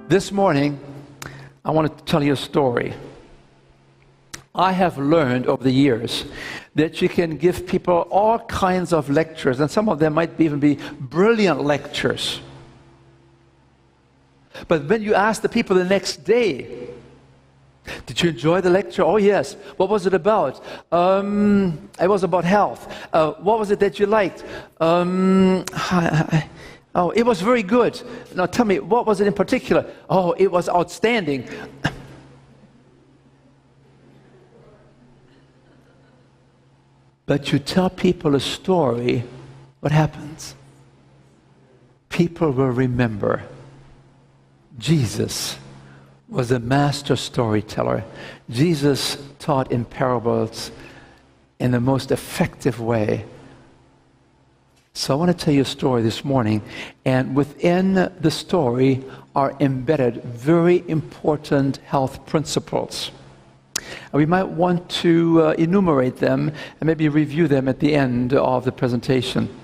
This morning, I want to tell you a story. I have learned over the years that you can give people all kinds of lectures, and some of them might even be brilliant lectures. But when you ask the people the next day, did you enjoy the lecture? Oh, yes. What was it about? It was about health. What was it that you liked? Oh, it was very good. Now tell me, what was it in particular? Oh, it was outstanding. But you tell people a story, what happens? People will remember. Jesus was a master storyteller. Jesus taught in parables in the most effective way. So I want to tell you a story this morning, and within the story are embedded very important health principles. And we might want to enumerate them and maybe review them at the end of the presentation.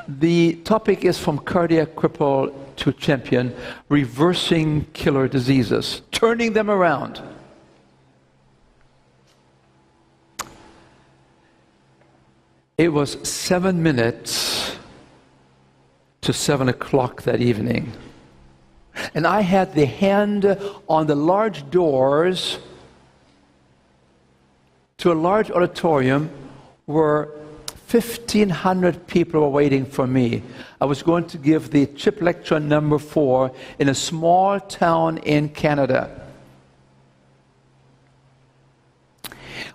The topic is from cardiac cripple to champion, reversing killer diseases, turning them around. It was 7 minutes to 7 o'clock that evening. And I had the hand on the large doors to a large auditorium where 1,500 people were waiting for me. I was going to give the CHIP lecture number 4 in a small town in Canada.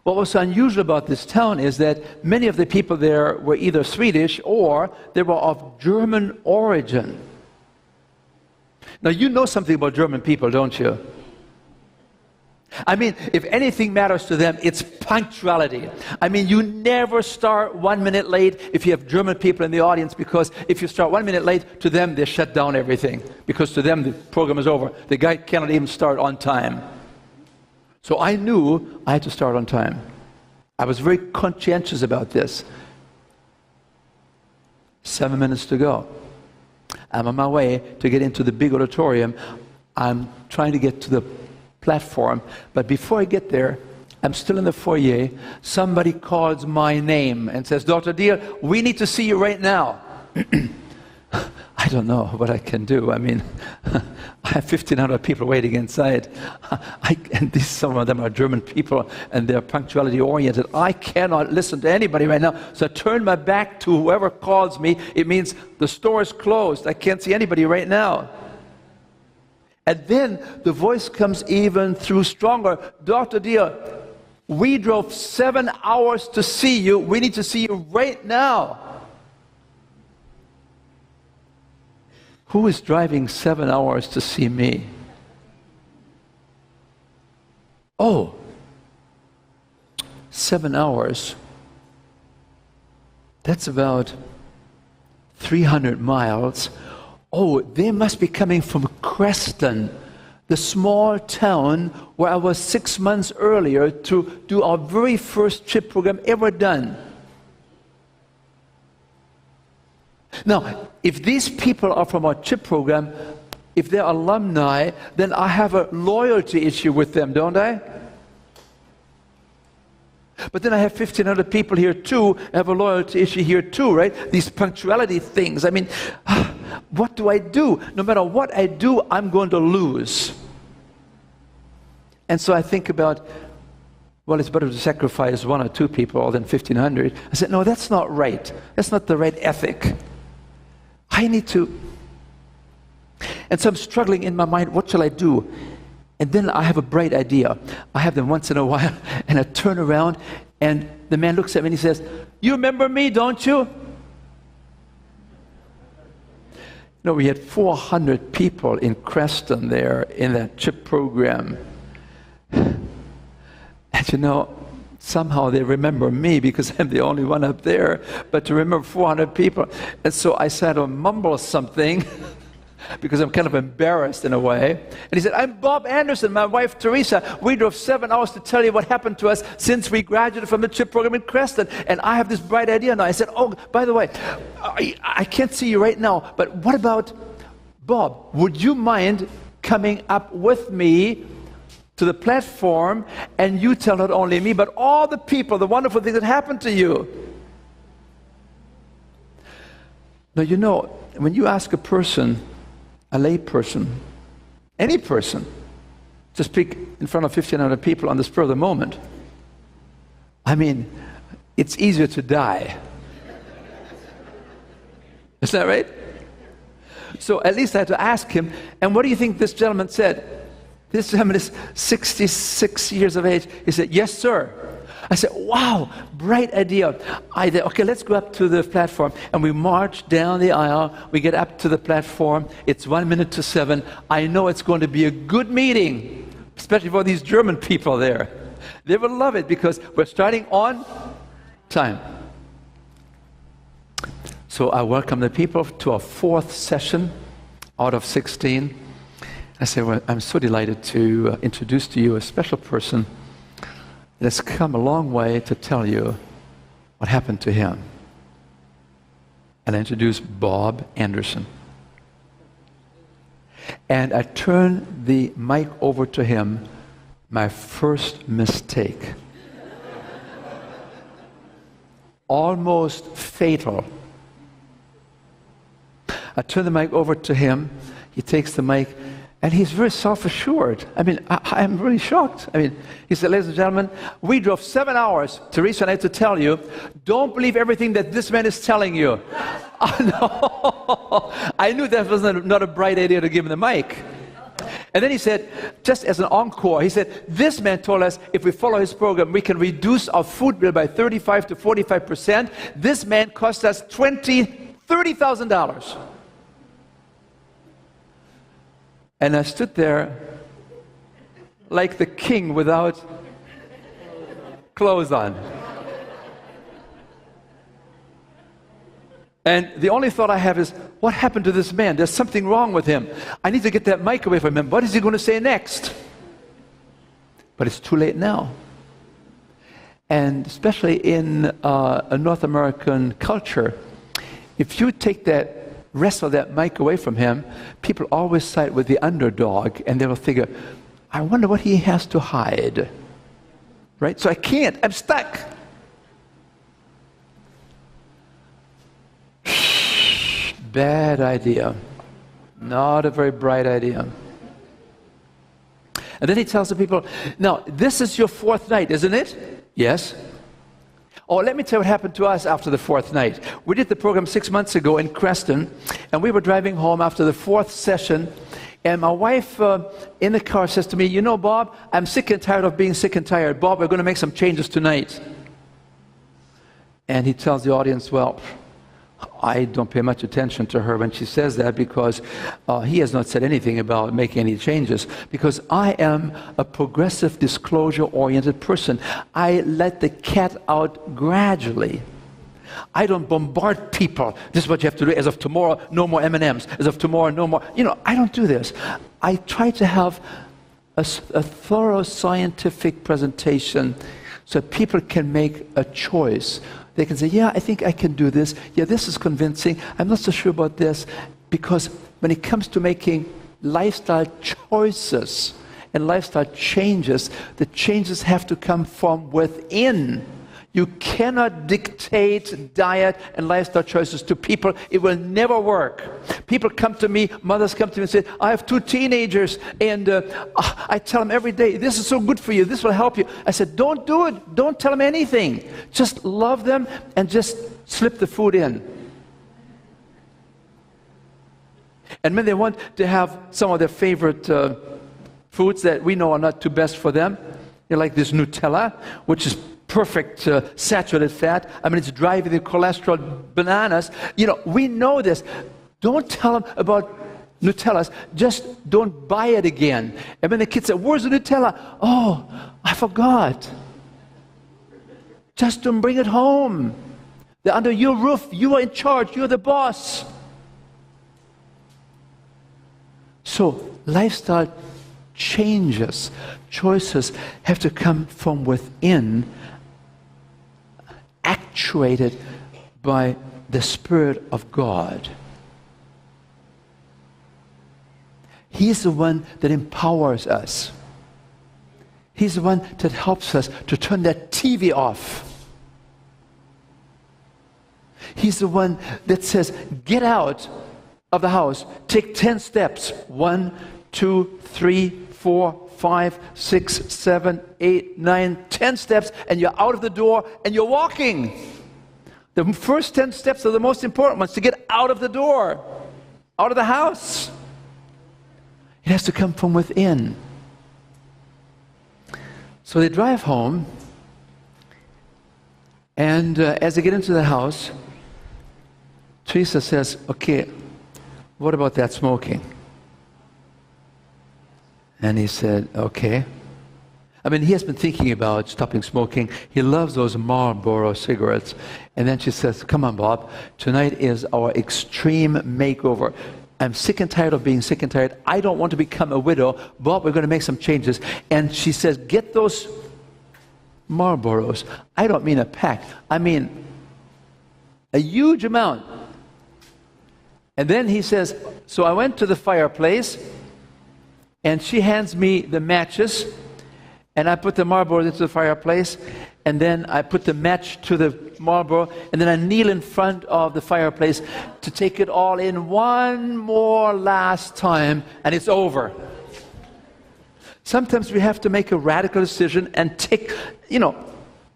What was unusual about this town is that many of the people there were either Swedish or they were of German origin. Now, you know something about German people, don't you? I mean, if anything matters to them, it's punctuality. I mean, you never start 1 minute late if you have German people in the audience, because if you start 1 minute late, to them, they shut down everything. Because to them, the program is over. The guy cannot even start on time. So I knew I had to start on time. I was very conscientious about this. 7 minutes to go. I'm on my way to get into the big auditorium. I'm trying to get to the platform, but before I get there, I'm still in the foyer. Somebody calls my name and says, "Dr. Diehl, we need to see you right now." I don't know what I can do. I mean, I have 1,500 people waiting inside. And some of them are German people, and they're punctuality oriented. I cannot listen to anybody right now. So I turn my back to whoever calls me. It means the store is closed. I can't see anybody right now. And then the voice comes even through stronger. "Dr. Diehl, we drove 7 hours to see you. We need to see you right now." Who is driving 7 hours to see me? Oh, 7 hours. That's about 300 miles. Oh, they must be coming from Creston, the small town where I was 6 months earlier to do our very first CHIP program ever done. Now, if these people are from our CHIP program, if they're alumni, then I have a loyalty issue with them, don't I? But then I have 1,500 people here too. I have a loyalty issue here too, right? These punctuality things. I mean, what do I do? No matter what I do, I'm going to lose. And so I think about, well, it's better to sacrifice 1 or 2 people than 1,500. I said, no, that's not right. That's not the right ethic. I need to. And so I'm struggling in my mind, what shall I do? And then I have a bright idea. I have them once in a while, and I turn around, and the man looks at me and he says, "You remember me, don't you?" You know, we had 400 people in Creston there in that CHIP program. And you know, somehow they remember me because I'm the only one up there, but to remember 400 people. And so I said to mumble something because I'm kind of embarrassed in a way. And he said, "I'm Bob Anderson, my wife Teresa. We drove 7 hours to tell you what happened to us since we graduated from the CHIP program in Creston. And I have this bright idea now." I said, "Oh, by the way, I can't see you right now, but what about Bob, would you mind coming up with me to the platform and you tell not only me, but all the people, the wonderful things that happened to you? Now, you know, when you ask a person, a lay person, any person, to speak in front of 1,500 people on the spur of the moment, I mean, it's easier to die. Is that right? So at least I had to ask him, and what do you think this gentleman said? This gentleman is 66 years of age. He said, yes, sir. I said, wow, bright idea. I said, okay, let's go up to the platform. And we march down the aisle. We get up to the platform. It's 1 minute to 7. I know it's going to be a good meeting, especially for these German people there. They will love it because we're starting on time. So I welcome the people to our 4th session out of 16. I said, well, I'm so delighted to introduce to you a special person that's come a long way to tell you what happened to him. And I introduced Bob Anderson. And I turned the mic over to him, my first mistake. Almost fatal. I turn the mic over to him. He takes the mic, and he's very self-assured. I mean, I'm really shocked. I mean, he said, ladies and gentlemen, we drove 7 hours, Teresa and I, to tell you, don't believe everything that this man is telling you. No. I knew that was not a bright idea to give him the mic. And then he said, just as an encore, he said, this man told us if we follow his program, we can reduce our food bill by 35 to 45%. This man cost us $30,000. And I stood there like the king without clothes on. And the only thought I have is, what happened to this man? There's something wrong with him. I need to get that mic away from him. What is he going to say next? But it's too late now. And especially in a North American culture, if you take that wrestle that mic away from him, people always side with the underdog, and they will figure, I wonder what he has to hide. Right? So I can't. I'm stuck. Bad idea. Not a very bright idea. And then he tells the people, now, this is your 4th night, isn't it? Yes. Oh, let me tell you what happened to us after the 4th night. We did the program 6 months ago in Creston, and we were driving home after the 4th session, and my wife in the car says to me, you know, Bob, I'm sick and tired of being sick and tired. Bob, we're going to make some changes tonight. And he tells the audience, well, I don't pay much attention to her when she says that because he has not said anything about making any changes, because I am a progressive, disclosure-oriented person. I let the cat out gradually. I don't bombard people. This is what you have to do. As of tomorrow, no more M&Ms. As of tomorrow, no more. You know, I don't do this. I try to have a thorough scientific presentation so people can make a choice. They can say, yeah, I think I can do this. Yeah, this is convincing. I'm not so sure about this. Because when it comes to making lifestyle choices and lifestyle changes, the changes have to come from within. You cannot dictate diet and lifestyle choices to people. It will never work. People come to me, mothers come to me and say, I have 2 teenagers, and I tell them every day, this is so good for you, this will help you. I said, don't do it. Don't tell them anything. Just love them and just slip the food in. And when they want to have some of their favorite foods that we know are not too best for them, like this Nutella, which is perfect saturated fat. I mean, it's driving the cholesterol bananas. You know, we know this. Don't tell them about Nutellas. Just don't buy it again. And when the kids say, where's the Nutella? Oh, I forgot. Just don't bring it home. They're under your roof. You are in charge. You're the boss. So, lifestyle changes, choices have to come from within, actuated by the Spirit of God. He's the one that empowers us. He's the one that helps us to turn that TV off. He's the one that says, get out of the house, take 10 steps. 1, 2, 3, 4, 5, 6, 7, 8, 9, 10 steps, and you're out of the door and you're walking. The first 10 steps are the most important ones, to get out of the door, out of the house. It has to come from within. So they drive home, and as they get into the house, Teresa says, okay, what about that smoking? And he said, okay. I mean, he has been thinking about stopping smoking. He loves those Marlboro cigarettes. And then she says, come on, Bob, tonight is our extreme makeover. I'm sick and tired of being sick and tired. I don't want to become a widow. Bob, we're going to make some changes. And she says, get those Marlboros. I don't mean a pack. I mean a huge amount. And then he says, so I went to the fireplace, and she hands me the matches, and I put the Marlboro into the fireplace, and then I put the match to the Marlboro, and then I kneel in front of the fireplace to take it all in one more last time, and it's over. Sometimes we have to make a radical decision and take,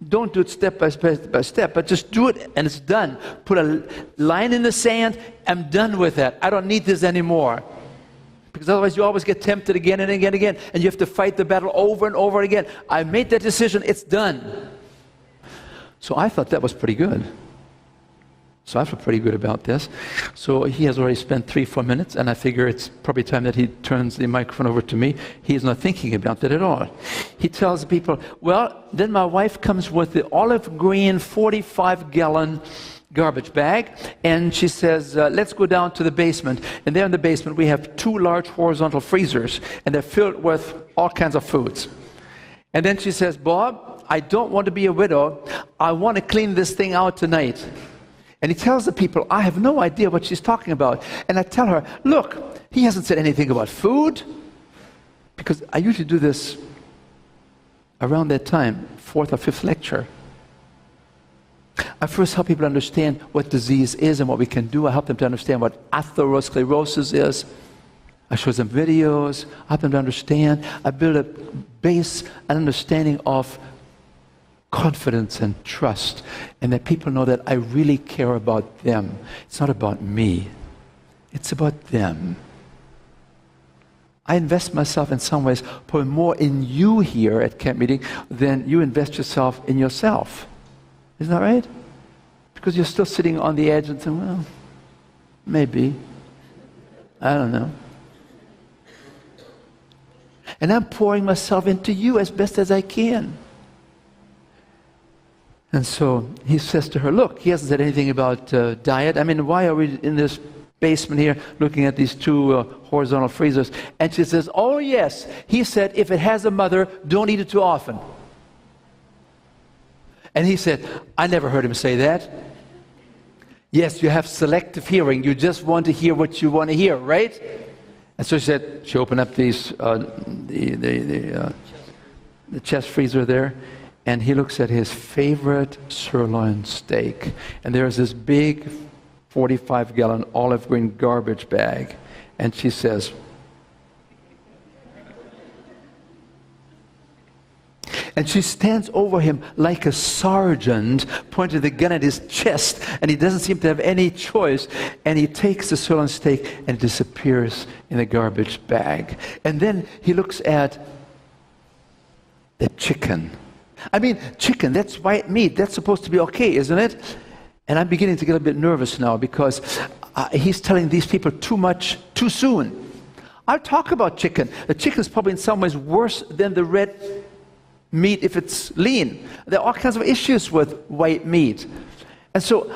don't do it step by step, but just do it and it's done. Put a line in the sand, I'm done with that. I don't need this anymore. Because otherwise you always get tempted again and again and again, and you have to fight the battle over and over again. I made that decision, it's done. So I thought that was pretty good. So I feel pretty good about this. So he has already spent 3-4 minutes, and I figure it's probably time that he turns the microphone over to me. He's not thinking about that at all. He tells the people, well, then my wife comes with the olive green 45-gallon garbage bag, and she says, let's go down to the basement. And there in the basement we have 2 large horizontal freezers, and they're filled with all kinds of foods. And then she says, Bob, I don't want to be a widow. I want to clean this thing out tonight. And he tells the people, I have no idea what she's talking about. And I tell her, look, he hasn't said anything about food, because I usually do this around that time, 4th or 5th lecture. I first help people understand what disease is and what we can do. I help them to understand what atherosclerosis is. I show them videos. I help them to understand. I build a base, an understanding of confidence and trust, and that people know that I really care about them. It's not about me. It's about them. I invest myself in some ways, probably more in you here at Camp Meeting than you invest yourself in yourself. Isn't that right? Because you're still sitting on the edge and saying, well, maybe. I don't know. And I'm pouring myself into you as best as I can. And so he says to her, look, he hasn't said anything about diet. I mean, why are we in this basement here looking at these 2 horizontal freezers? And she says, oh yes, he said if it has a mother, don't eat it too often. And he said, I never heard him say that. Yes, you have selective hearing. You just want to hear what you want to hear, right? And so she opened up these the chest freezer there, and he looks at his favorite sirloin steak. And there's this big 45-gallon olive green garbage bag. And she says, and she stands over him like a sergeant, pointing the gun at his chest, and he doesn't seem to have any choice. And he takes the sirloin steak and it disappears in the garbage bag. And then he looks at the chicken. I mean, chicken, that's white meat. That's supposed to be okay, isn't it? And I'm beginning to get a bit nervous now because he's telling these people too much too soon. I'll talk about chicken. The chicken is probably in some ways worse than the red meat if it's lean. There are all kinds of issues with white meat. And so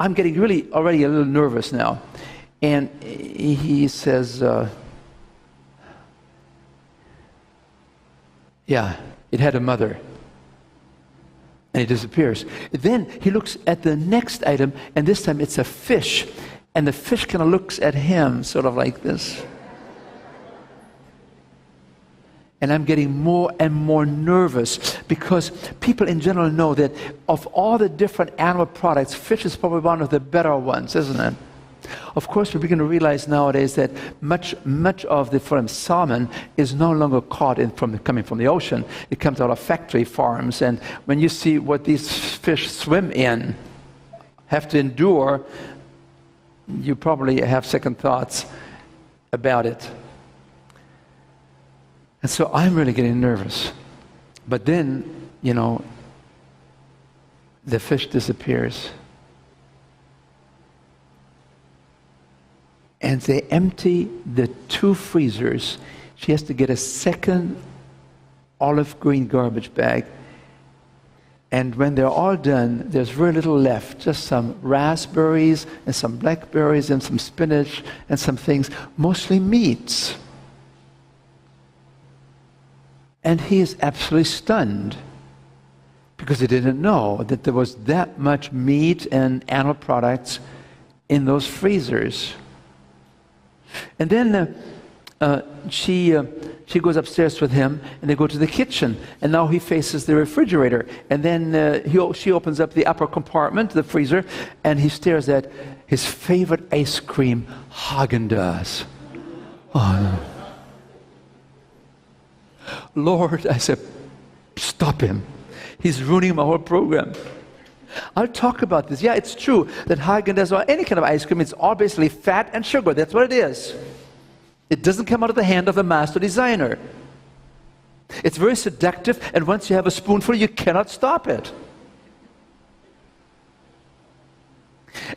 I'm getting really already a little nervous now. And he says, yeah, it had a mother. And he disappears. Then he looks at the next item, and this time it's a fish. And the fish kind of looks at him, sort of like this. And I'm getting more and more nervous because people in general know that of all the different animal products, fish is probably one of the better ones, isn't it? Of course, we begin to realize nowadays that much of the, for instance, salmon is no longer caught coming from the ocean. It comes out of factory farms. And when you see what these fish swim in, have to endure, you probably have second thoughts about it. And so I'm really getting nervous. But then, the fish disappears. And they empty the 2 freezers. She has to get a second olive green garbage bag. And when they're all done, there's very little left. Just some raspberries and some blackberries and some spinach and some things, mostly meats. And he is absolutely stunned because he didn't know that there was that much meat and animal products in those freezers. And then she goes upstairs with him, and they go to the kitchen. And now he faces the refrigerator. And then she opens up the upper compartment, the freezer, and he stares at his favorite ice cream, Haagen-Dazs. Oh, Lord, I said, stop him. He's ruining my whole program. I'll talk about this. Yeah, it's true that Haagen-Dazs or any kind of ice cream, it's all basically fat and sugar. That's what it is. It doesn't come out of the hand of a master designer. It's very seductive, and once you have a spoonful, you cannot stop it.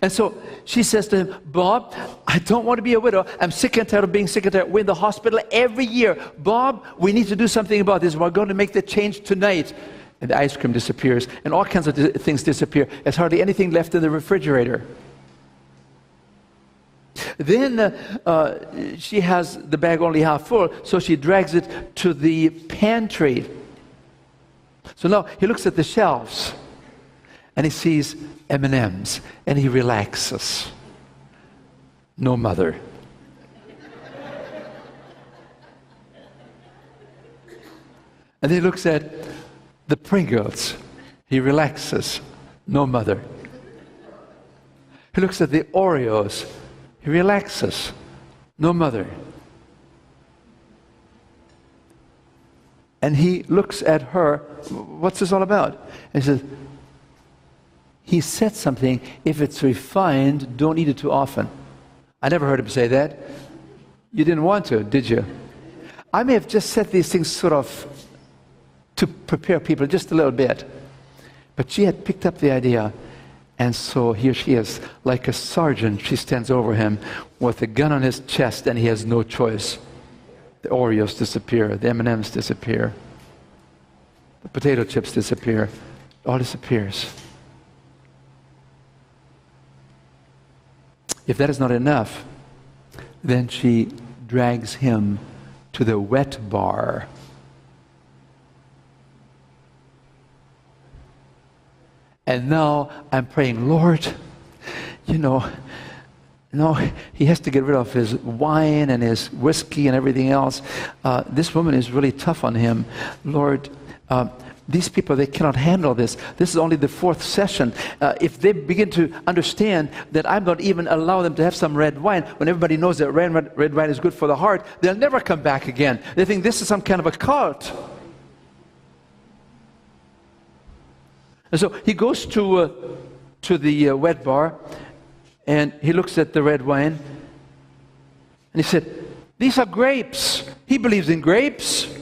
And so she says to him, Bob, I don't want to be a widow. I'm sick and tired of being sick and tired. We're in the hospital every year. Bob, we need to do something about this. We're going to make the change tonight. And the ice cream disappears, and all kinds of things disappear. There's hardly anything left in the refrigerator. Then she has the bag only half full, so she drags it to the pantry. So now he looks at the shelves, and he sees M&Ms, and he relaxes. No mother. And he looks at the Pringles. He relaxes. No mother. He looks at the Oreos. He relaxes. No mother. And he looks at her. What's this all about? And he says, he said something, if it's refined, don't eat it too often. I never heard him say that. You didn't want to, did you? I may have just said these things sort of to prepare people just a little bit. But she had picked up the idea. And so here she is, like a sergeant. She stands over him with a gun on his chest, and he has no choice. The Oreos disappear. The M&Ms disappear. The potato chips disappear. It all disappears. If that is not enough, then she drags him to the wet bar. And now I'm praying, Lord, he has to get rid of his wine and his whiskey and everything else. This woman is really tough on him. Lord, these people, they cannot handle this. This is only the 4th session. If they begin to understand that I'm not even allow them to have some red wine, when everybody knows that red wine is good for the heart, they'll never come back again. They think this is some kind of a cult. And so he goes to the wet bar, and he looks at the red wine, and he said, these are grapes. He believes in grapes.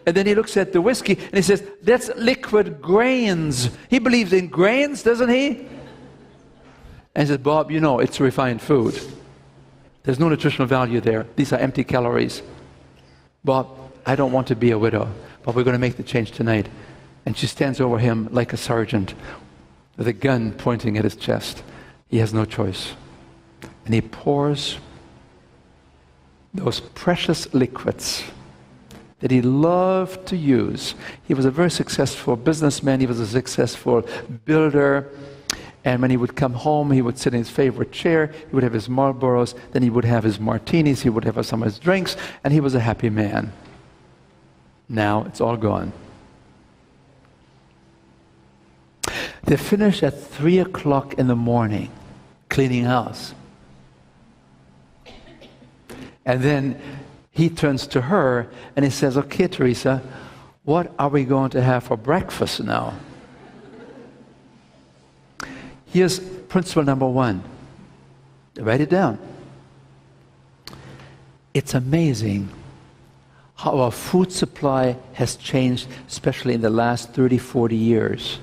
And then he looks at the whiskey, and he says, that's liquid grains. He believes in grains, doesn't he? And he says, Bob, it's refined food. There's no nutritional value there. These are empty calories. Bob, I don't want to be a widow, but we're going to make the change tonight. And she stands over him like a sergeant with a gun pointing at his chest. He has no choice. And he pours those precious liquids that he loved to use. He was a very successful businessman. He was a successful builder. And when he would come home, he would sit in his favorite chair. He would have his Marlboros. Then he would have his martinis. He would have some of his drinks. And he was a happy man. Now it's all gone. They finish at 3 o'clock in the morning cleaning house. And then he turns to her and he says, okay, Teresa, what are we going to have for breakfast now? Here's principle number 1. Write it down. It's amazing how our food supply has changed, especially in the last 30, 40 years.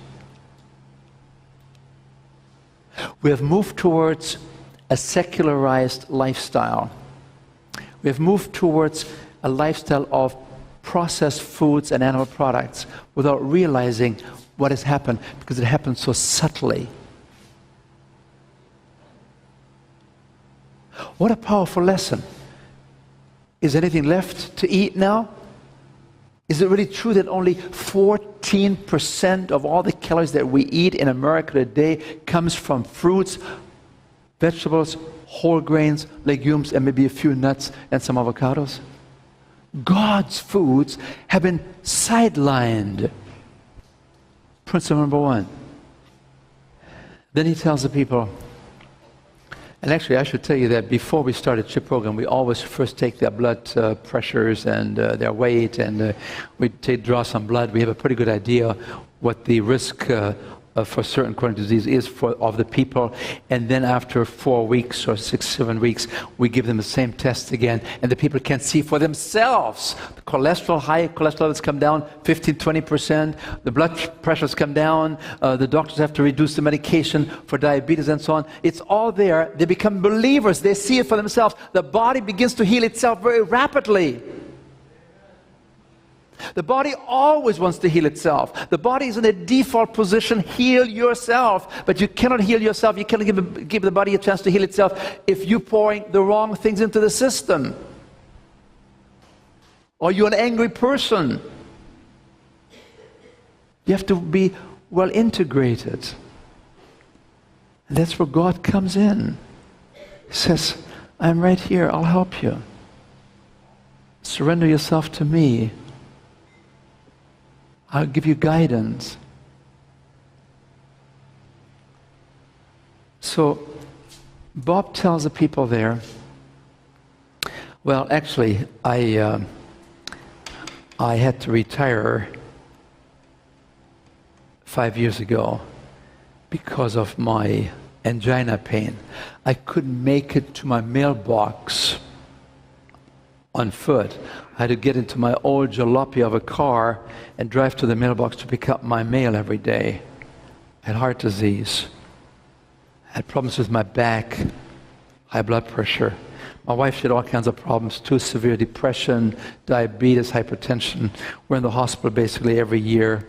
We have moved towards a secularized lifestyle. We have moved towards a lifestyle of processed foods and animal products without realizing what has happened, because it happens so subtly. What a powerful lesson. Is anything left to eat now? Is it really true that only 14% of all the calories that we eat in America today comes from fruits, vegetables, whole grains, legumes, and maybe a few nuts and some avocados? God's foods have been sidelined. Principle number 1. Then he tells the people, and actually I should tell you that before we start a CHIP program, we always first take their blood pressures and their weight, and we draw some blood. We have a pretty good idea what the risk for certain chronic disease is of the people. And then after 4 weeks or 6, 7 weeks, we give them the same test again, and the people can see for themselves. The cholesterol, high cholesterol levels come down 15, 20%. The blood pressures come down. The doctors have to reduce the medication for diabetes and so on. It's all there. They become believers. They see it for themselves. The body begins to heal itself very rapidly. The body always wants to heal itself. The body is in a default position, heal yourself. But you cannot heal yourself. You cannot give the body a chance to heal itself if you're pouring the wrong things into the system. Or you're an angry person. You have to be well integrated. And that's where God comes in. He says, I'm right here, I'll help you. Surrender yourself to me. I'll give you guidance. So Bob tells the people there, well, actually, I had to retire 5 years ago because of my angina pain. I couldn't make it to my mailbox on foot. I had to get into my old jalopy of a car and drive to the mailbox to pick up my mail every day. I had heart disease. I had problems with my back, high blood pressure. My wife had all kinds of problems too, severe depression, diabetes, hypertension. We're in the hospital basically every year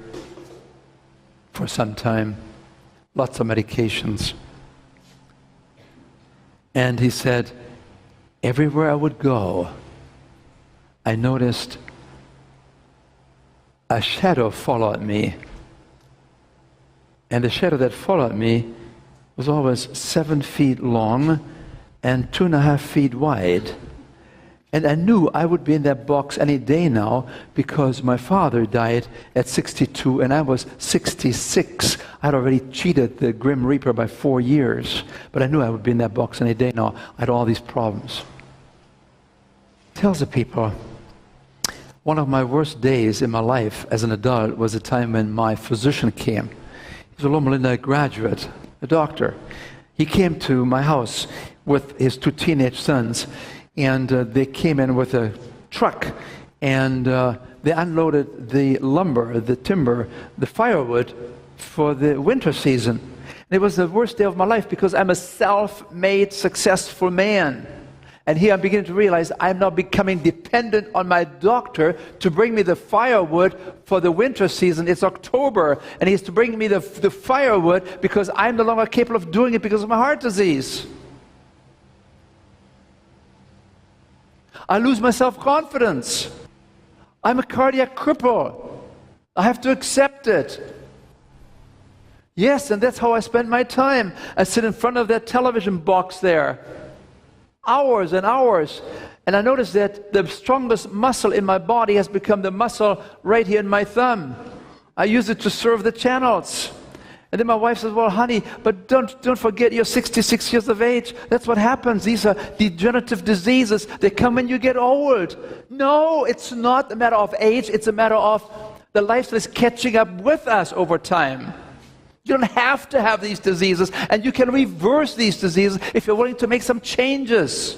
for some time. Lots of medications. And he said, everywhere I would go, I noticed a shadow followed me. And the shadow that followed me was always 7 feet long and 2.5 feet wide. And I knew I would be in that box any day now because my father died at 62 and I was 66. I had already cheated the Grim Reaper by 4 years. But I knew I would be in that box any day now. I had all these problems. Tells the people, one of my worst days in my life as an adult was the time when my physician came. He was a Loma Linda graduate, a doctor. He came to my house with his 2 teenage sons, and they came in with a truck, and they unloaded the lumber, the timber, the firewood for the winter season. And it was the worst day of my life because I'm a self-made, successful man. And here I'm beginning to realize I'm now becoming dependent on my doctor to bring me the firewood for the winter season. It's October, and he's to bring me the firewood because I'm no longer capable of doing it because of my heart disease. I lose my self-confidence. I'm a cardiac cripple. I have to accept it. Yes, and that's how I spend my time. I sit in front of that television box there. hours and hours. And I noticed that the strongest muscle in my body has become the muscle right here in my thumb. I use it to serve the channels. And then my wife says, well, honey, but don't forget you're 66 years of age. That's what happens. These are degenerative diseases. They come when you get old. No, it's not a matter of age. It's a matter of the lifestyle is catching up with us over time. You don't have to have these diseases, and you can reverse these diseases if you're willing to make some changes.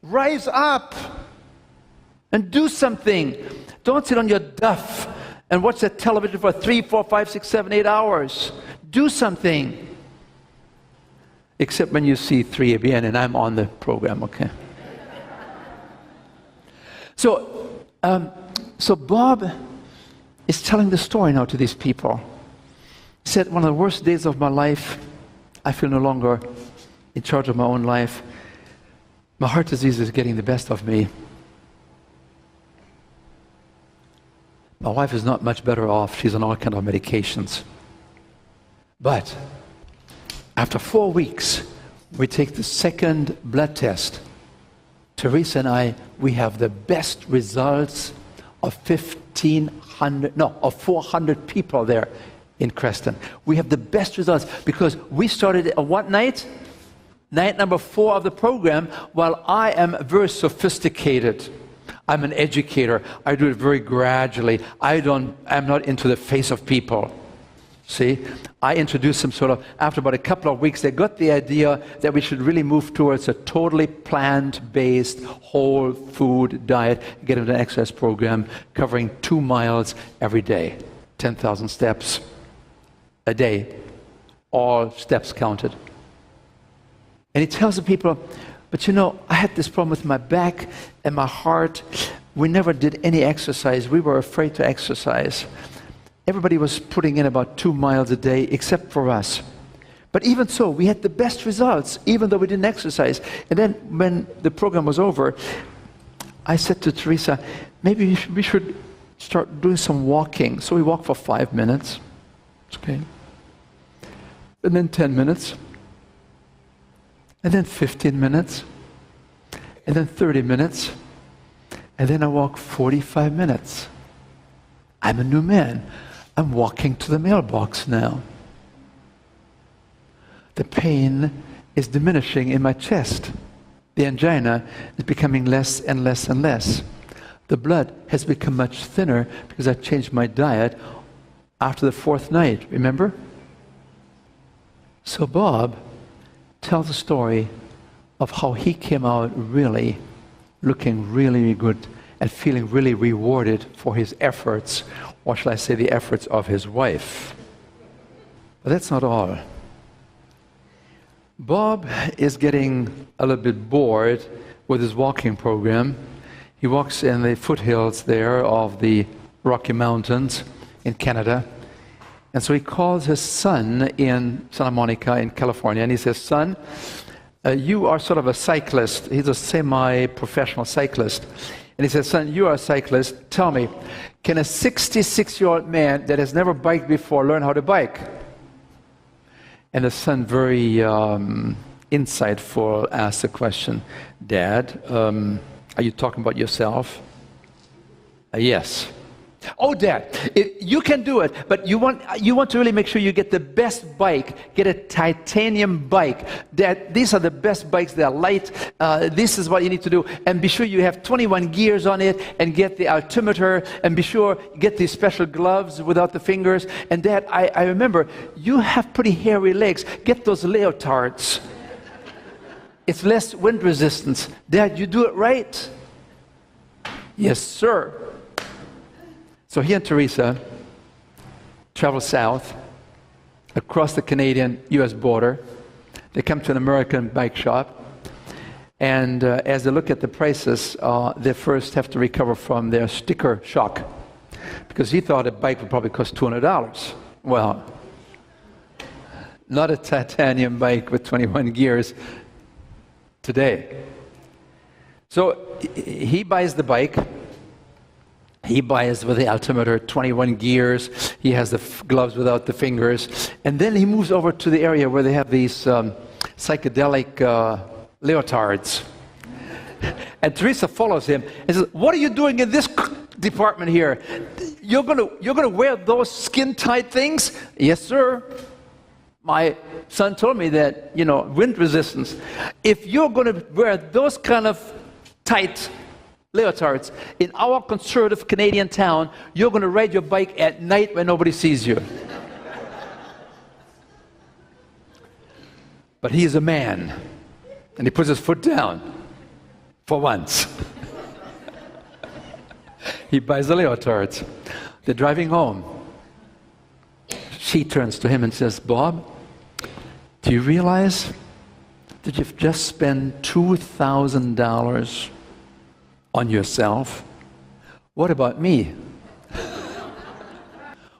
Rise up and do something. Don't sit on your duff and watch that television for 3, 4, 5, 6, 7, 8 hours. Do something. Except when you see 3ABN and I'm on the program, okay? So Bob is telling the story now to these people. He said, one of the worst days of my life, I feel no longer in charge of my own life. My heart disease is getting the best of me. My wife is not much better off. She's on all kinds of medications. But after 4 weeks, we take the second blood test. Teresa and I, we have the best results of 400 people there in Creston. We have the best results because we started on what night? Night number 4 of the program, while I am very sophisticated. I'm an educator. I do it very gradually. I'm not into the face of people. See? I introduced them sort of, after about a couple of weeks, they got the idea that we should really move towards a totally plant-based, whole food diet, get into an exercise program covering 2 miles every day, 10,000 steps a day, all steps counted. And he tells the people, but you know, I had this problem with my back and my heart. We never did any exercise. We were afraid to exercise. Everybody was putting in about 2 miles a day, except for us. But even so, we had the best results, even though we didn't exercise. And then when the program was over, I said to Teresa, maybe we should start doing some walking. So we walked for 5 minutes. Okay. And then 10 minutes. And then 15 minutes. And then 30 minutes. And then I walked 45 minutes. I'm a new man. I'm walking to the mailbox now. The pain is diminishing in my chest. The angina is becoming less and less and less. The blood has become much thinner because I changed my diet after the 4th night, remember? So Bob tells a story of how he came out really looking really good and feeling really rewarded for his efforts, or shall I say the efforts of his wife. But that's not all. Bob is getting a little bit bored with his walking program. He walks in the foothills there of the Rocky Mountains in Canada. And so he calls his son in Santa Monica in California, and he says, son, you are sort of a cyclist. He's a semi-professional cyclist. And he says, son, you are a cyclist. Tell me, can a 66-year-old man that has never biked before learn how to bike? And the son, very insightful, asks the question, Dad, are you talking about yourself? Yes. Oh, Dad, you can do it, but you want to really make sure you get the best bike. Get a titanium bike. Dad, these are the best bikes. They're light. This is what you need to do. And be sure you have 21 gears on it, and get the altimeter, and be sure you get these special gloves without the fingers. And Dad, I remember, you have pretty hairy legs. Get those leotards. It's less wind resistance. Dad, you do it right? Yes, sir. So he and Teresa travel south, across the Canadian-US border. They come to an American bike shop. And as they look at the prices, they first have to recover from their sticker shock. Because he thought a bike would probably cost $200. Well, not a titanium bike with 21 gears today. So he buys the bike. He buys with the altimeter, 21 gears. He has the gloves without the fingers. And then he moves over to the area where they have these psychedelic leotards. And Teresa follows him and says, what are you doing in this department here? You're gonna wear those skin-tight things? Yes, sir. My son told me that, wind resistance. If you're gonna wear those kind of tight leotards in our conservative Canadian town, you're gonna ride your bike at night when nobody sees you. But he is a man, and he puts his foot down. For once. He buys the leotards. They're driving home. She turns to him and says, Bob, do you realize that you've just spent $2,000 on yourself? What about me?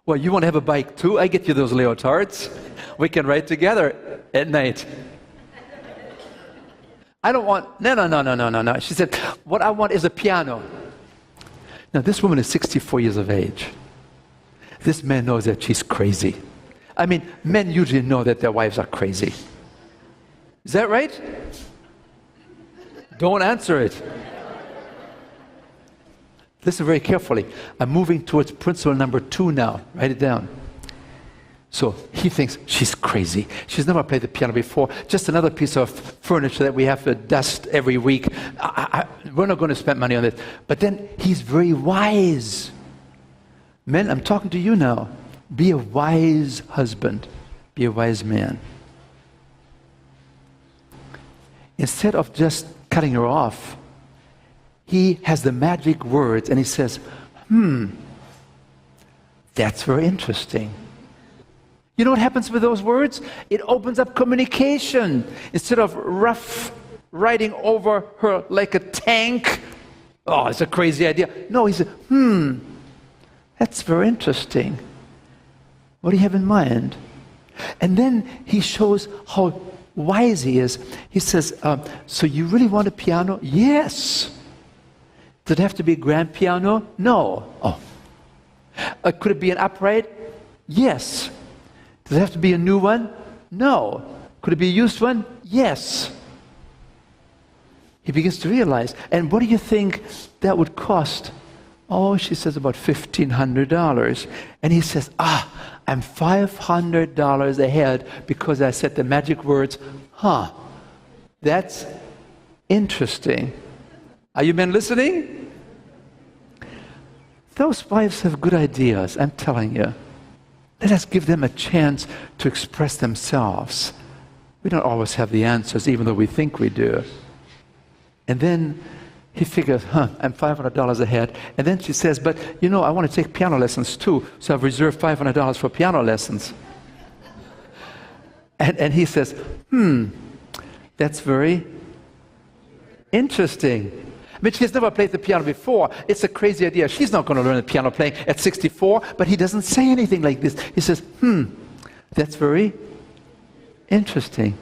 Well, you want to have a bike too? I get you those leotards. We can ride together at night. I don't want, no. She said, what I want is a piano. Now, this woman is 64 years of age. This man knows that she's crazy. I mean, men usually know that their wives are crazy. Is that right? Don't answer it. Listen very carefully. I'm moving towards principle number 2 now. Write it down. So he thinks she's crazy. She's never played the piano before. Just another piece of furniture that we have to dust every week. We're not going to spend money on this. But then he's very wise. Men, I'm talking to you now. Be a wise husband. Be a wise man. Instead of just cutting her off, he has the magic words and he says, that's very interesting. You know what happens with those words? It opens up communication. Instead of rough riding over her like a tank, oh, it's a crazy idea. No, he said, that's very interesting. What do you have in mind? And then he shows how wise he is. He says, so you really want a piano? Yes. Does it have to be a grand piano? No. Oh. Could it be an upright? Yes. Does it have to be a new one? No. Could it be a used one? Yes. He begins to realize. And what do you think that would cost? Oh, she says about $1,500. And he says, I'm $500 ahead because I said the magic words, that's interesting. Are you men listening? Those wives have good ideas, I'm telling you. Let us give them a chance to express themselves. We don't always have the answers, even though we think we do. And then he figures, I'm $500 ahead. And then she says, but I want to take piano lessons too, so I've reserved $500 for piano lessons. And he says, that's very interesting. I mean, she's never played the piano before. It's a crazy idea. She's not going to learn the piano playing at 64, but he doesn't say anything like this. He says, that's very interesting.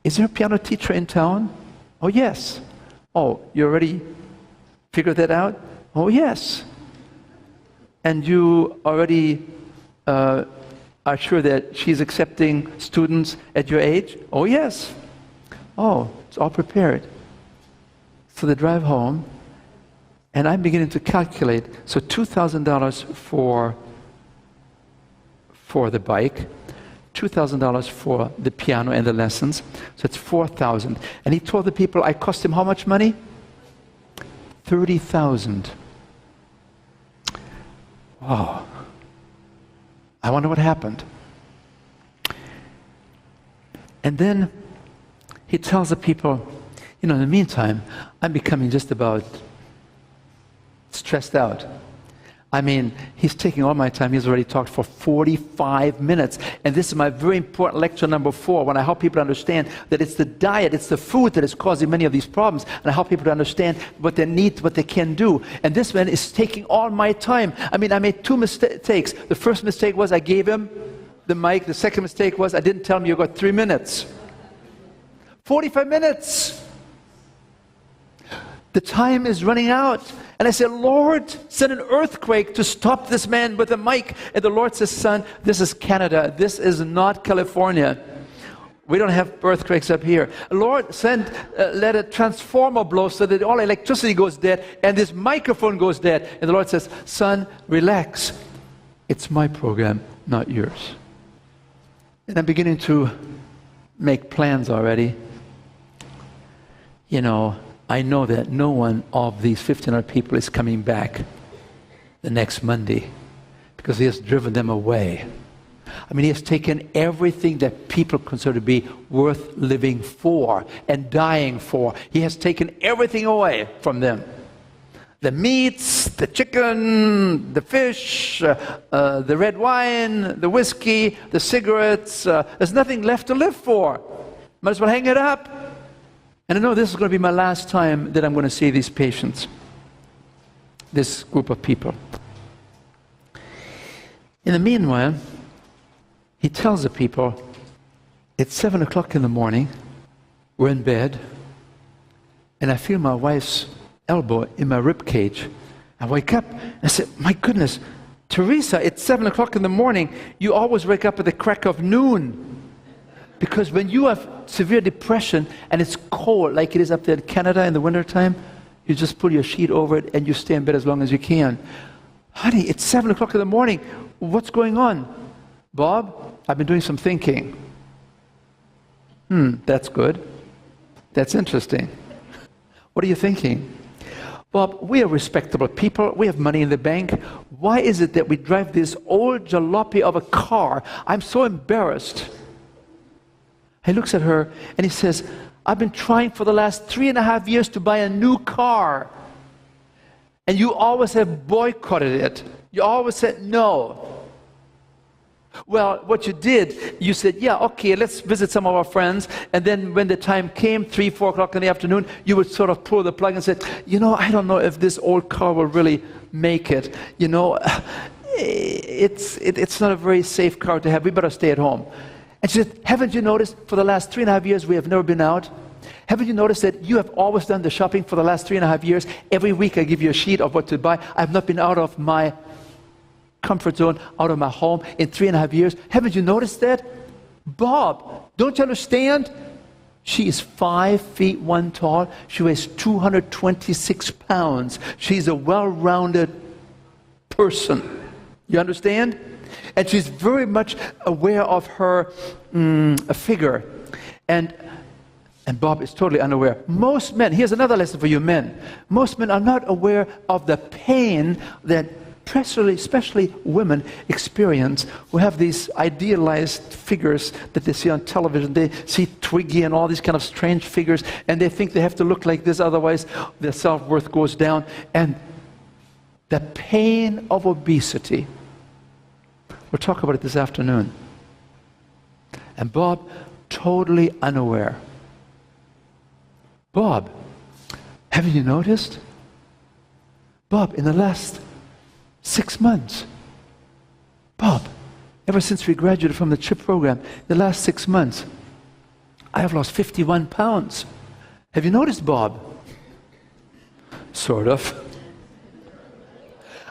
Is there a piano teacher in town? Oh, yes. Oh, you already figured that out? Oh, yes. And you already are sure that she's accepting students at your age? Oh, yes. Oh, it's all prepared. So they drive home, and I'm beginning to calculate. So $2,000 for the bike, $2,000 for the piano and the lessons. So it's $4,000. And he told the people, I cost him how much money? $30,000. Wow. I wonder what happened. And then he tells the people, in the meantime, I'm becoming just about stressed out. I mean, he's taking all my time. He's already talked for 45 minutes. And this is my very important lecture number 4, when I help people understand that it's the diet, it's the food that is causing many of these problems. And I help people to understand what they need, what they can do. And this man is taking all my time. I mean, I made 2 mistakes. The first mistake was I gave him the mic. The second mistake was I didn't tell him you got 3 minutes. 45 minutes. The time is running out. And I said, Lord, send an earthquake to stop this man with a mic. And the Lord says, son, this is Canada. This is not California. We don't have earthquakes up here. Lord, let a transformer blow so that all electricity goes dead and this microphone goes dead. And the Lord says, son, relax. It's my program, not yours. And I'm beginning to make plans already. You know, I know that no one of these 1,500 people is coming back the next Monday because he has driven them away. I mean, he has taken everything that people consider to be worth living for and dying for. He has taken everything away from them. The meats, the chicken, the fish, the red wine, the whiskey, the cigarettes. There's nothing left to live for. Might as well hang it up. And I know this is going to be my last time that I'm going to see these patients, this group of people. In the meanwhile, he tells the people, it's 7 o'clock in the morning, we're in bed, and I feel my wife's elbow in my rib cage. I wake up and I said, my goodness, Teresa, it's 7 o'clock in the morning. You always wake up at the crack of noon. Because when you have severe depression and it's cold, like it is up there in Canada in the wintertime, you just pull your sheet over it and you stay in bed as long as you can. Honey, it's 7 o'clock in the morning. What's going on? Bob, I've been doing some thinking. That's good. That's interesting. What are you thinking? Bob, we are respectable people. We have money in the bank. Why is it that we drive this old jalopy of a car? I'm so embarrassed. He looks at her and he says, I've been trying for the last 3.5 years to buy a new car. And you always have boycotted it. You always said no. Well, what you did, you said, yeah, okay, let's visit some of our friends. And then when the time came, 3, 4 o'clock in the afternoon, you would sort of pull the plug and say, you know, I don't know if this old car will really make it. You know, it's not a very safe car to have. We better stay at home. And she said, haven't you noticed for the last 3.5 years we have never been out? Haven't you noticed that you have always done the shopping for the last 3.5 years? Every week I give you a sheet of what to buy. I have not been out of my comfort zone, out of my home in 3.5 years. Haven't you noticed that? Bob, don't you understand? She is 5 feet 1 tall. She weighs 226 pounds. She's a well-rounded person. You understand? And she's very much aware of her figure. And Bob is totally unaware. Most men, here's another lesson for you men. Most men are not aware of the pain that especially women experience who have these idealized figures that they see on television. They see Twiggy and all these kind of strange figures, and they think they have to look like this, otherwise their self-worth goes down. And the pain of obesity, we'll talk about it this afternoon. And Bob, totally unaware. Bob, haven't you noticed? Bob, in the last 6 months, Bob, ever since we graduated from the CHIP program, the last 6 months, I have lost 51 pounds. Have you noticed, Bob? Sort of.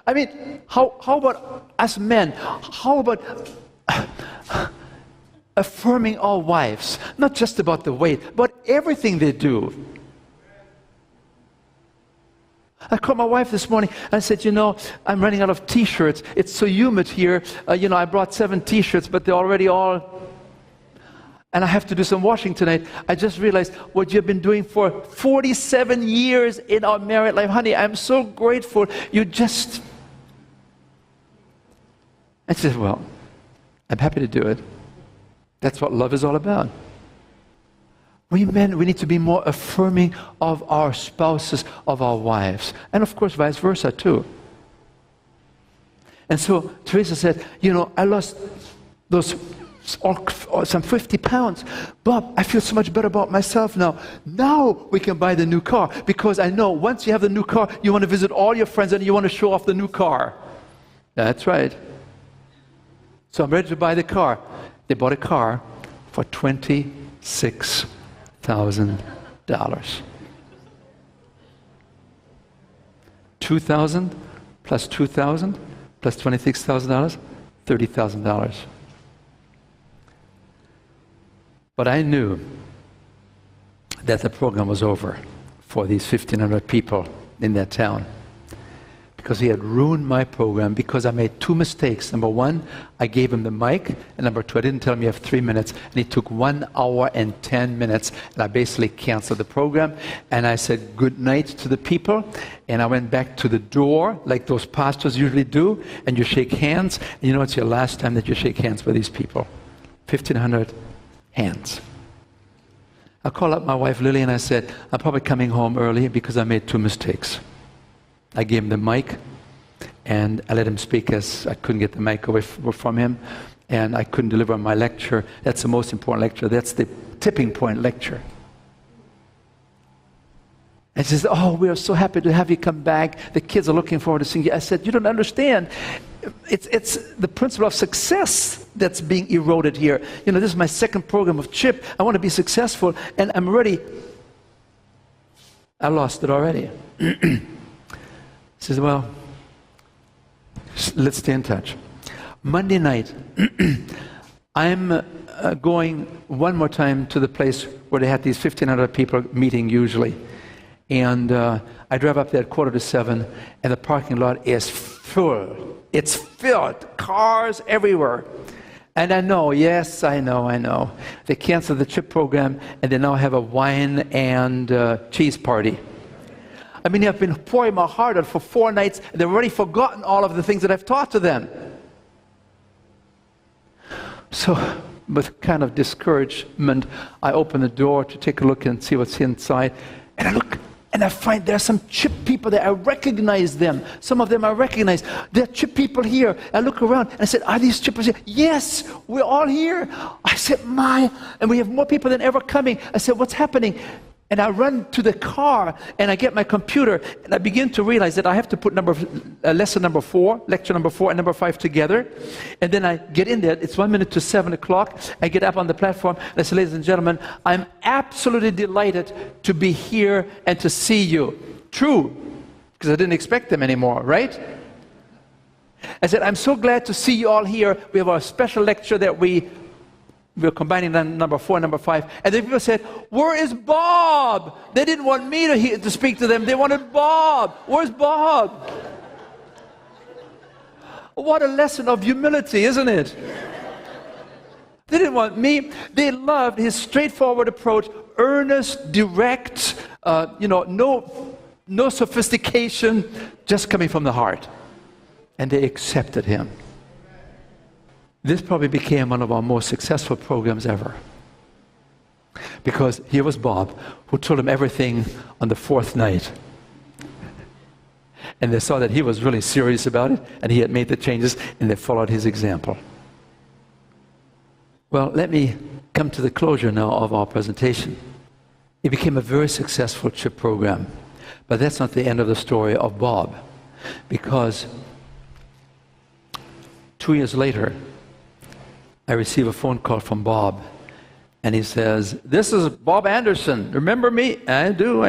I mean, how about us men? How about affirming our wives? Not just about the weight, but everything they do. I called my wife this morning and I said, you know, I'm running out of t-shirts. It's so humid here. You know, I brought 7 t-shirts, but they're already all... And I have to do some washing tonight. I just realized what you've been doing for 47 years in our married life. Honey, I'm so grateful. You just... I said, well, I'm happy to do it. That's what love is all about. We men, we need to be more affirming of our spouses, of our wives. And of course, vice versa too. And so Teresa said, you know, I lost those some 50 pounds. Bob, I feel so much better about myself now. Now we can buy the new car, because I know once you have the new car, you want to visit all your friends and you want to show off the new car. That's right. So I'm ready to buy the car. They bought a car for $26,000. $2,000 plus $2,000 plus $26,000, $30,000. But I knew that the program was over for these 1,500 people in that town, because he had ruined my program because I made two mistakes. Number one, I gave him the mic, and number two, I didn't tell him you have 3 minutes, and he took 1 hour and 10 minutes, and I basically canceled the program, and I said good night to the people, and I went back to the door like those pastors usually do, and you shake hands, and you know it's your last time that you shake hands with these people. 1,500 hands. I called up my wife Lily and I said, I'm probably coming home early because I made two mistakes. I gave him the mic, and I let him speak as I couldn't get the mic away from him, and I couldn't deliver my lecture. That's the most important lecture. That's the tipping point lecture. And she says, oh, we are so happy to have you come back. The kids are looking forward to seeing you. I said, you don't understand. It's the principle of success that's being eroded here. You know, this is my second program of CHIP. I want to be successful, and I'm ready. I lost it already. She says, well, let's stay in touch. Monday night, I'm going one more time to the place where they had these 1,500 people meeting usually. And I drive up there at 6:45, and the parking lot is full. It's filled. Cars everywhere. And I know, yes, I know. They canceled the CHIP program, and they now have a wine and cheese party. I mean, I've been pouring my heart out for 4 nights, and they've already forgotten all of the things that I've taught to them. So, with kind of discouragement, I open the door to take a look and see what's inside. And I look, and I find there are some CHIP people there. I recognize them. Some of them I recognize. There are CHIP people here. I look around, and I said, are these CHIPers here? Yes, we're all here. I said, and we have more people than ever coming. I said, what's happening? And I run to the car, and I get my computer, and I begin to realize that I have to put lesson number 4, lecture number 4, and number 5 together. And then I get in there. It's 1 minute to 7 o'clock. I get up on the platform, and I say, ladies and gentlemen, I'm absolutely delighted to be here and to see you. True, because I didn't expect them anymore, right? I said, I'm so glad to see you all here. We have our special lecture that we're combining number 4 and number 5. And then people said, where is Bob? They didn't want me to speak to them. They wanted Bob. Where's Bob? What a lesson of humility, isn't it? They didn't want me. They loved his straightforward approach, earnest, direct, no sophistication, just coming from the heart. And they accepted him. This probably became one of our most successful programs ever. Because here was Bob, who told him everything on the 4th night. And they saw that he was really serious about it, and he had made the changes, and they followed his example. Well, let me come to the closure now of our presentation. It became a very successful CHIP program. But that's not the end of the story of Bob. Because 2 years later, I receive a phone call from Bob, and he says, this is Bob Anderson. Remember me? I do.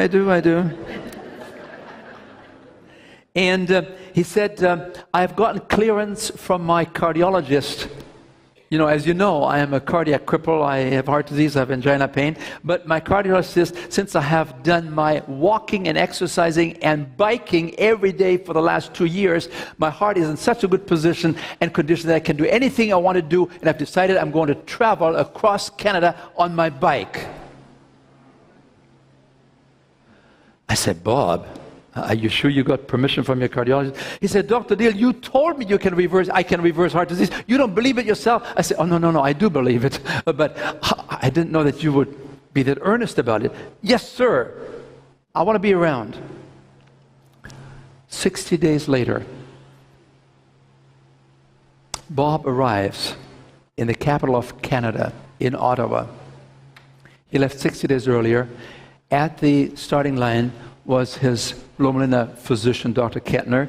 And he said, I've gotten clearance from my cardiologist. You know, as you know, I am a cardiac cripple. I have heart disease. I have angina pain. But my cardiologist says, since I have done my walking and exercising and biking every day for the last 2 years, my heart is in such a good position and condition that I can do anything I want to do. And I've decided I'm going to travel across Canada on my bike. I said, Bob, are you sure you got permission from your cardiologist? He said, Dr. Diehl, you told me I can reverse heart disease. You don't believe it yourself? I said, oh, no, I do believe it. But I didn't know that you would be that earnest about it. Yes, sir. I want to be around. 60 days later, Bob arrives in the capital of Canada, in Ottawa. He left 60 days earlier. At the starting line was his Loma physician, Dr. Kettner,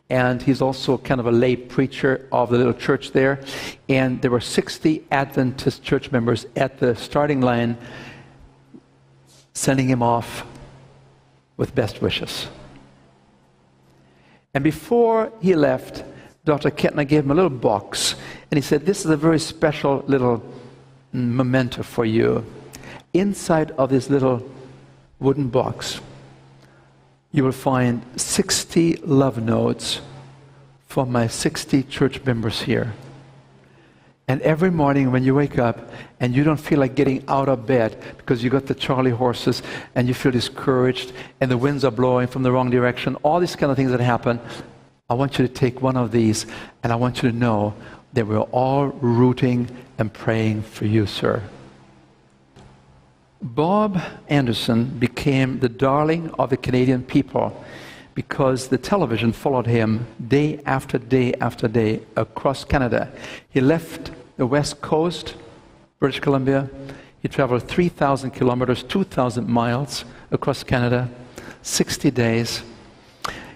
and he's also kind of a lay preacher of the little church there. And there were 60 Adventist church members at the starting line sending him off with best wishes. And before he left, Dr. Kettner gave him a little box, and he said, this is a very special little memento for you. Inside of this little wooden box, you will find 60 love notes from my 60 church members here. And every morning when you wake up and you don't feel like getting out of bed because you got the Charlie horses and you feel discouraged and the winds are blowing from the wrong direction, all these kind of things that happen, I want you to take one of these and I want you to know that we're all rooting and praying for you, sir. Bob Anderson became the darling of the Canadian people because the television followed him day after day after day across Canada. He left the West Coast, British Columbia. He traveled 3,000 kilometers, 2,000 miles across Canada, 60 days.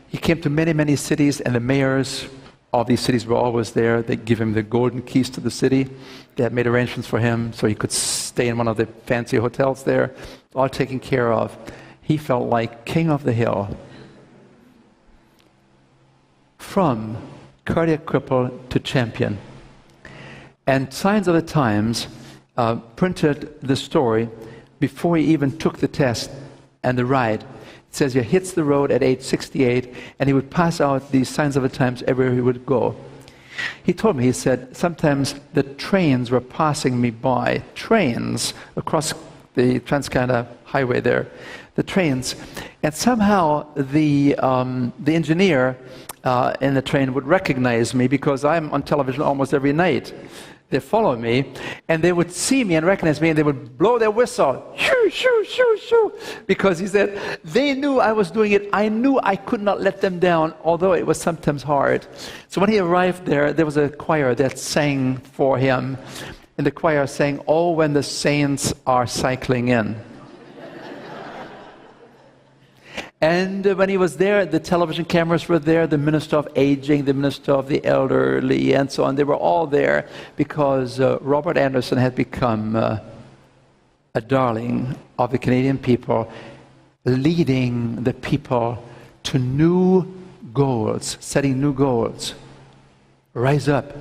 He came to many, many cities, and the mayors of these cities were always there. They give him the golden keys to the city. They had made arrangements for him so he could stay in one of the fancy hotels there, all taken care of. He felt like king of the hill. From cardiac cripple to champion. And Signs of the Times printed the story before he even took the test and the ride. It says he hits the road at age 68, and he would pass out these Signs of the Times everywhere he would go. He told me, he said, sometimes the trains were passing me by, trains across the Trans-Canada Highway there, the trains, and somehow the engineer in the train would recognize me because I'm on television almost every night. They follow me, and they would see me and recognize me, and they would blow their whistle, shoo, shoo, shoo, shoo, because he said, they knew I was doing it. I knew I could not let them down, although it was sometimes hard. So when he arrived there was a choir that sang for him, and the choir sang, "Oh, when the saints are cycling in." And when he was there, the television cameras were there, the Minister of Aging, the Minister of the Elderly, and so on. They were all there because Robert Anderson had become a darling of the Canadian people, leading the people to new goals, setting new goals. Rise up.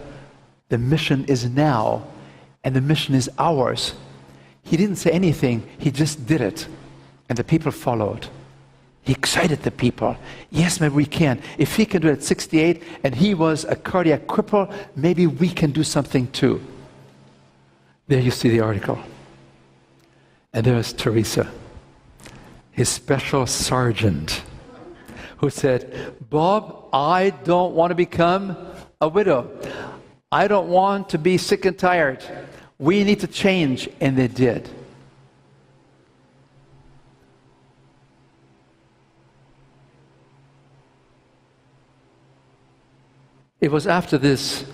The mission is now, and the mission is ours. He didn't say anything. He just did it, and the people followed. He excited the people. Yes, maybe we can. If he can do it at 68 and he was a cardiac cripple, maybe we can do something too. There you see the article. And there's Teresa, his special sergeant, who said, "Bob, I don't want to become a widow. I don't want to be sick and tired. We need to change." And they did. It was after this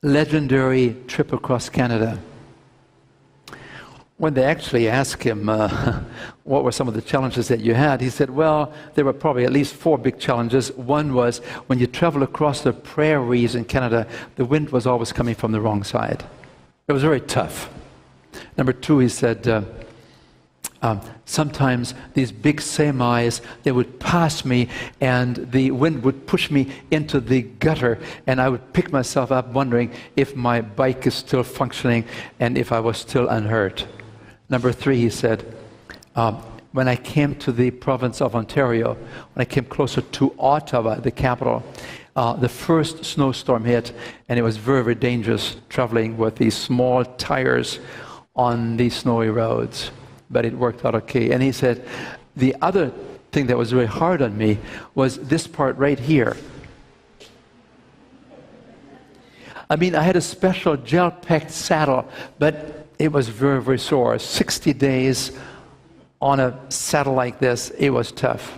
legendary trip across Canada when they actually asked him what were some of the challenges that you had. He said, well, there were probably at least 4 big challenges. One was when you travel across the prairies in Canada, the wind was always coming from the wrong side. It was very tough. Number 2, he said, sometimes these big semis, they would pass me and the wind would push me into the gutter, and I would pick myself up wondering if my bike is still functioning and if I was still unhurt. Number 3, he said, when I came to the province of Ontario, when I came closer to Ottawa, the capital, the first snowstorm hit, and it was very, very dangerous traveling with these small tires on these snowy roads. But it worked out okay. And he said, the other thing that was really hard on me was this part right here. I mean, I had a special gel-packed saddle, but it was very, very sore. 60 days on a saddle like this, it was tough.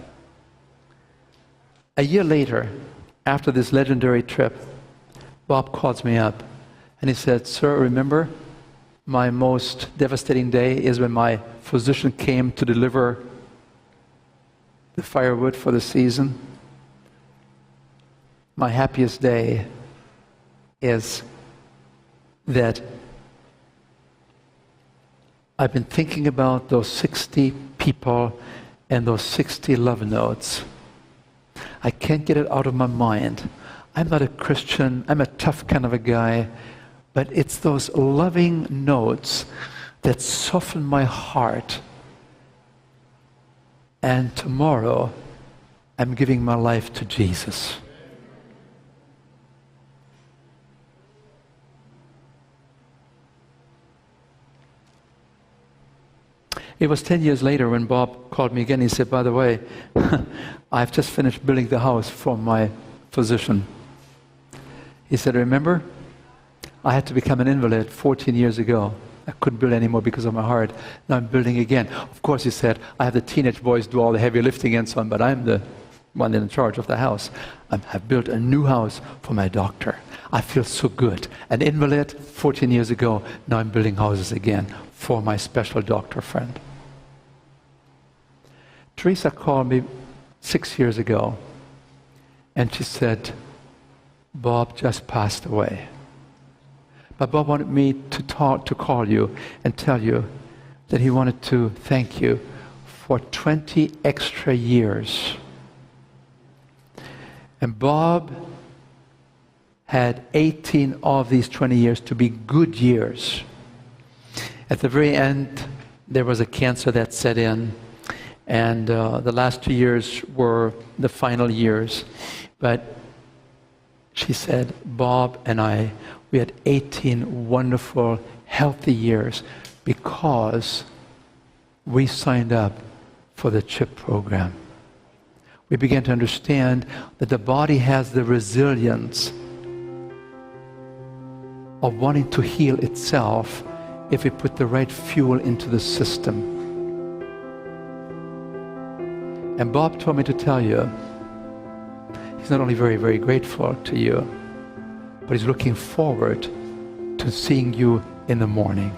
A year later, after this legendary trip, Bob calls me up, and he said, "Sir, remember, my most devastating day is when my physician came to deliver the firewood for the season. My happiest day is that I've been thinking about those 60 people and those 60 love notes. I can't get it out of my mind. I'm not a Christian. I'm a tough kind of a guy. But it's those loving notes that soften my heart. And tomorrow, I'm giving my life to Jesus. It was 10 years later when Bob called me again. He said, by the way, I've just finished building the house for my physician. He said, remember, I had to become an invalid 14 years ago. I couldn't build anymore because of my heart. Now I'm building again. Of course, he said, I have the teenage boys do all the heavy lifting and so on, but I'm the one in charge of the house. I've built a new house for my doctor. I feel so good. An invalid 14 years ago, now I'm building houses again for my special doctor friend. Teresa called me 6 years ago, and she said, Bob just passed away. But Bob wanted me to call you and tell you that he wanted to thank you for 20 extra years. And Bob had 18 of these 20 years to be good years. At the very end, there was a cancer that set in, and the last 2 years were the final years. But she said, Bob and I, we had 18 wonderful, healthy years because we signed up for the CHIP program. We began to understand that the body has the resilience of wanting to heal itself if we put the right fuel into the system. And Bob told me to tell you, he's not only very, very grateful to you, but he's looking forward to seeing you in the morning.